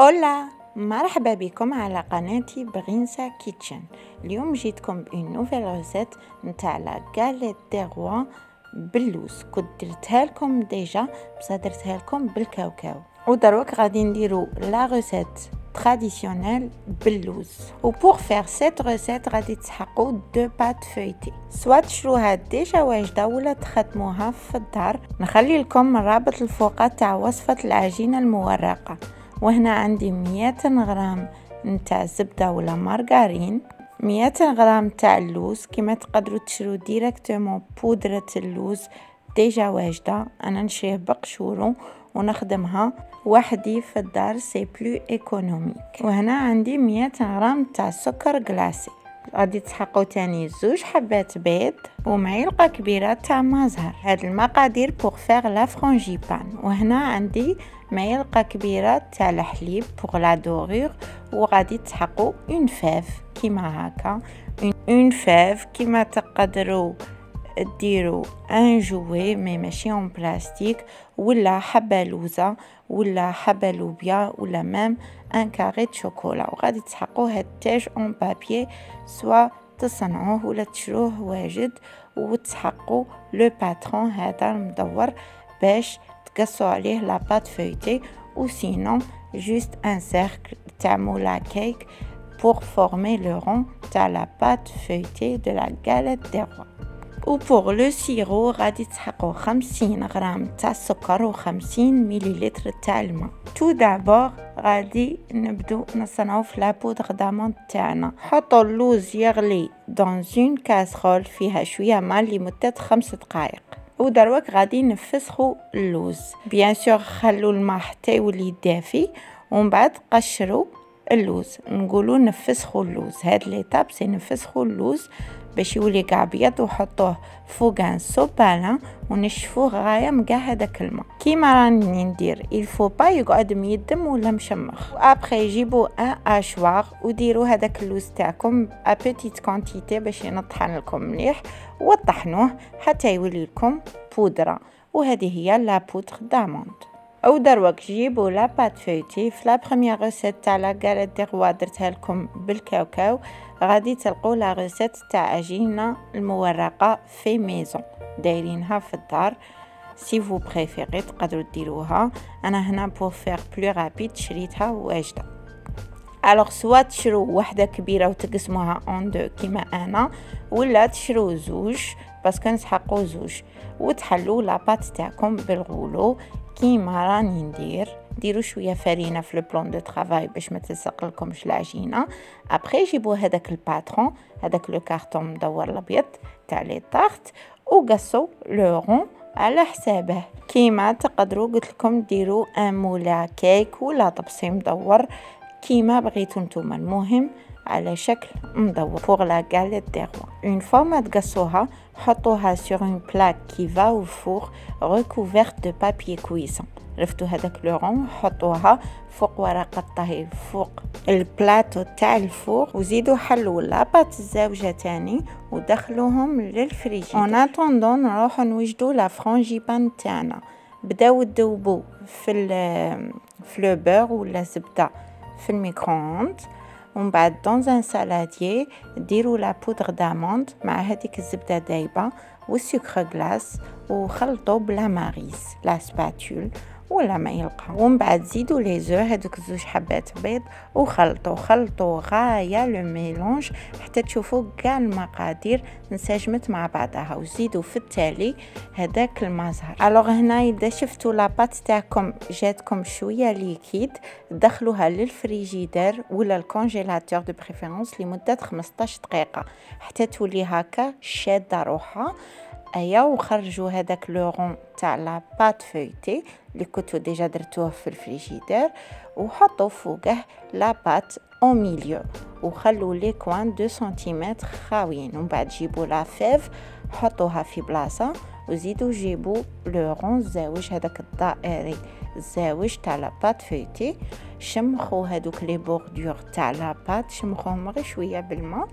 اولا، مرحبا بكم على قناتي برينسا كيتشن. اليوم جيتكم بإن نوفيل روسيت نتاع لا غاليت دي روا باللوز. كنت درتها لكم ديجا، بصح درتها لكم بالكاوكاو. ودروك غادي نديرو لا روسيت تراديسيونيل باللوز. و بور فير سيت روسيت غادي تسحقوا دو بات فويتي، سوا تشروها ديجا واجده ولا تخدموها في الدار. نخلي لكم الرابط الفوق تاع وصفه العجينه المورقه. وهنا عندي 200 غرام نتاع زبدة ولا مارغرين، 200 غرام تاع اللوز. كما تقدروا تشرو ديريكتومون بودرة اللوز ديجا واجدة، انا نشريه بقشورو ونخدمها وحدي في الدار، سي بلو ايكونوميك. وهنا عندي 200 غرام تاع سكر غلاسي. غادي تسحقوا تاني 2 حبات بيض ومعلقه كبيره تاع مازهر. هاد المقادير بوغ فيغ لا فرانجيبان. وهنا عندي معلقه كبيره تاع الحليب بوغ لا دورور. وغادي تسحقوا اون فاف كيما هكا، اون فاف كيما تقدروا ديروا ان جوي مي ماشي اون بلاستيك، ولا حبه لوزه ولا حبه لوبيا ولا مام ان كاري شوكولا. وغادي تسحقوا هاد التاج اون بابيي، سوا تصنعوه ولا تشروه واجد، وتسحقوا لو باترون هذا المدور باش تقصوا عليه لا بات فويتي. و سينون جوست ان سيركل تاع مولا كيك pour former le rond تاع la pâte feuilletée de la galette des rois. و pour le sirop غادي تسحقوا 50 غرام تاع السكر و 50 مليلتر تاع الماء. تو دابور غادي نبدو نصنعو في لابودغ داموند تاعنا. حطوا اللوز يغلي دون اون كاسرول فيها شويه ماء لمده 5 دقائق. ودروك غادي نفسخوا اللوز. بيان سور خلوا الماء حتى يولي دافي، ومن بعد قشروا اللوز. نقولوا نفسخوا اللوز، هاد ليتاب سي نفسخوا اللوز باش يولي كاع ابيض، وحطوه فوق ان سوبالان ونشفوه غايه مكاع هذاك الماء كيما راني ندير. الفو با يقعد ميدم ولا مشمخ. ابري جيبوا ان اشوار وديروا هذاك اللوز تاعكم ا بيتيت كونتيتي باش ينطحن لكم مليح، وطحنوه حتى يولي لكم بودره. وهذه هي لا بودر داموند. او دروك جيبوا لا بات فويتي. في لا بروميير ريسيت تاع لا غاليت دي روا درتها لكم بالكاوكاو، غادي تلقوا لا ريسيت تاع عجينه المورقه في ميزون دايرينها في الدار. سي فو بريفيري تقدروا ديروها. انا هنا بور فير بلو رابيد شريتها واجده. الوغ سوا تشرو وحده كبيره وتقسموها اون دو كيما انا، ولا تشرو زوج باسكو نسحقوا زوج، وتحلوا لا بات تاعكم بالغولو كيما راني ندير. ديروا شويه فرينه في البلون دو طرافاي باش ما تلصق لكمش العجينه. ابري جيبوا هذاك الباترون، هذاك لو كارطون مدور الابيض تاع لي طارت، وقصوا لو رون على حسابه. كيما تقدروا قلت لكم ديروا ان مولا كيك ولا طبسي مدور كيما بغيتو نتوما، المهم على شكل مدور. pour la galette des rois une fois ما تقصوها حطوها sur une plaque qui va au four recouverte de papier cuisson. رفتوا هذاك لو رون، حطوها فوق ورقه الطهي فوق البلاطو تاع الفور، وزيدوا حلوا لاباط الزاوجه تاني ودخلوهم للفريجيدير. اون اتوندون نروحوا نوجدوا لا فرانجيبان تاعنا. بداو تذوبوا في لو بور ولا زبده في الميكرووند، ومن بعد دون ان سالاديي ديروا لا بودر داموند مع هذيك الزبده دايبه والسكر غلاس، وخلطوا بلا ماريس لا سباتول ولا ما يلقى. ومن بعد زيدوا لي زو هذوك 2 حبات بيض وخلطوا غايه لو ميلونج حتى تشوفوا كاع المقادير انسجمت مع بعضها. وزيدوا في التالي هذاك المازهر. الوغ هنا اذا شفتوا لاباط تاعكم جاتكم شويه ليكيد، دخلوها للفريجيدير ولا الكونجيلاتور دو بريفيرونس لمده 15 دقيقه حتى تولي هكا شاده روحها. ايا وخرجوا هذاك لو رون تاع لا بات فويتي اللي كنتو ديجا درتوه في الفريجيدير، وحطوا فوقه لا بات او ميليو، وخلوا لي كوان 2 سنتيمتر خاويين. ومن بعد جيبوا لا فيف حطوها في بلاصه، وزيدوا جيبوا لو رون زاوج هذاك الدائري الزاوج تاع لا بات فويتي. شمخوا هذوك لي بوردور تاع لا بات، شمخوهم غير شويه بالماء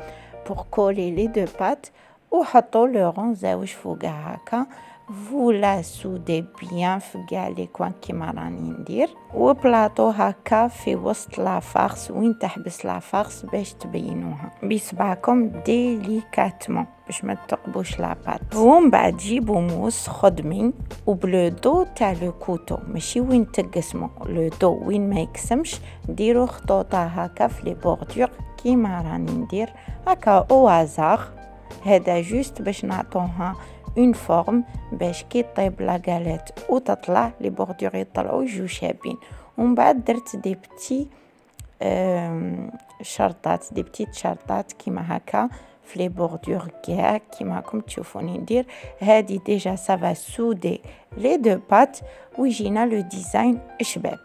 بور كولي لي دو بات، وحطوا لو رون زاوج فوقها هكا. فولا سودي بيان في كاع لي كوان كيما راني ندير، وبلاطو هكا في وسط لافارس وين تحبس لافارس باش تبينوها بصبعكم ديليكاتمون باش ما تقبوش لاباط. ومن بعد جيبوا موس خدمي وبلو دو تاع لو كوتو، ماشي وين تقسموا لو دو وين ما يقسمش، ديروا خطوطه هكا في لي بوردور كيما راني ندير هكا او هازار. هذا جوست باش نعطوها اون فورم باش كي طيب لا غاليت وتطلع لي بوردور يطلعوا يجوا شابين. ومن بعد درت دي بتي شرطات، دي بتيت شرطات كيما هكا في لي بوردور كاع كيما راكم تشوفوني ندير. هادي ديجا سافا سودي لي دو بات ويجينا لو ديزاين شباب.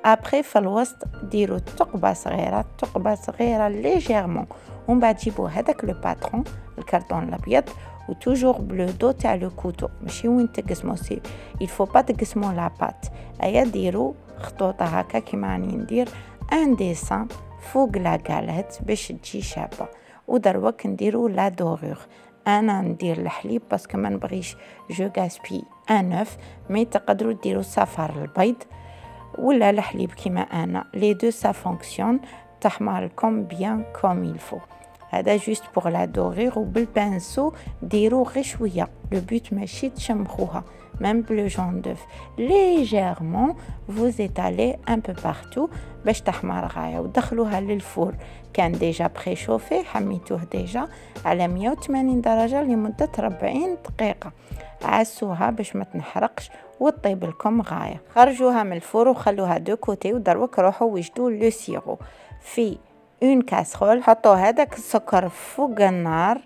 ابري في الوسط ديروا ثقبه صغيره ليجيرمون، ومن بعد جيبوا هذاك لو باترون الكرتون الابيض وتوجور بلو دو تاع لو كوتو، ماشي وين تقسموا سي يلفو با تقسموا لاباط. ايا ديروا خطوطه هكا كيما راني ندير ان ديسان فوق لا غاليت باش تجي شابه. ودروك نديروا لا دورور. انا ندير الحليب باسكو ما نبغيش جو غاسبي ان نوف، مي تقدروا ديروا صفار البيض ولا الحليب كيما انا، لي دو سا فونكسيون تحمر لكم بيان كوم يلفو. هذا جوست بوغ لا دورير. وبالبانسو ديروا غير شويه، لو بوت ماشي تشمخوها ميم بلو جون دوف ليجيرمون فو زيتالي ان بو بارتو باش تحمر غايه. ودخلوها للفور كان ديجا بريشوفي، حميتوه ديجا على 180 درجه لمده 40 دقيقه. عسوها باش ما تنحرقش وطيب لكم غايه. خرجوها من الفور وخلوها دو كوتي. ودروك روحوا وجدوا لو سيرو في اون كاسرول، حطوا هذاك السكر فوق النار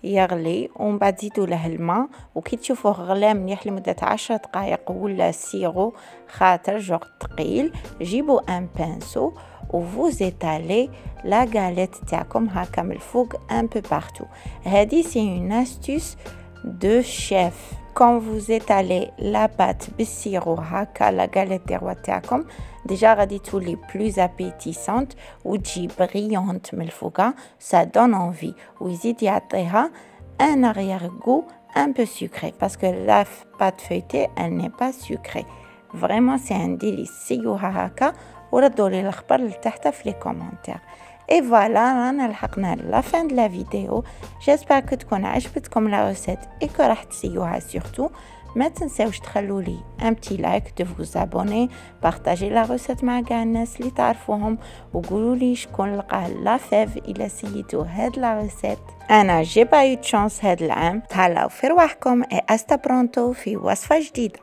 يغلي، ومن بعد زيدوا له الماء. وكي تشوفوه غلى مليح لمده 10 دقائق ولا سيرو خاطر جوغ ثقيل، جيبوا ان بانسو وفو زيتالي لا غاليت تاعكم هكا من الفوق ان بو بارتو. هذه سي اون استوس دو شيف. quand vous étalez la pâte بالسيرو هكا لا غاليت دي روا تاعكم ديجا غادي تولي بلوز ابيتيسونت وتجي بريونت من الفوقا، ça donne envie. ويزيد يعطيها un arrière-goût un peu sucré parce que la pâte feuilletée elle n'est pas sucrée. Vraiment c'est un délice. سيوها هكا وردوا لي الخبر لتحت في لي كومونتير. Et voilà, رانا لحقنا la fin de la vidéo. J'espère que تكون عجبتكم la recette et que راح تسيوها surtout. ما تنساوش تخلوا لي un petit like, de vous abonner, partager la recette مع كاع الناس اللي تعرفوهم، وقولوا لي شكون لقاه لا فيف إلا سيتو هاد la recette. أنا j'ai pas eu de chance هاد العام. تهلاو في رواحكم et hasta pronto في وصفة جديدة.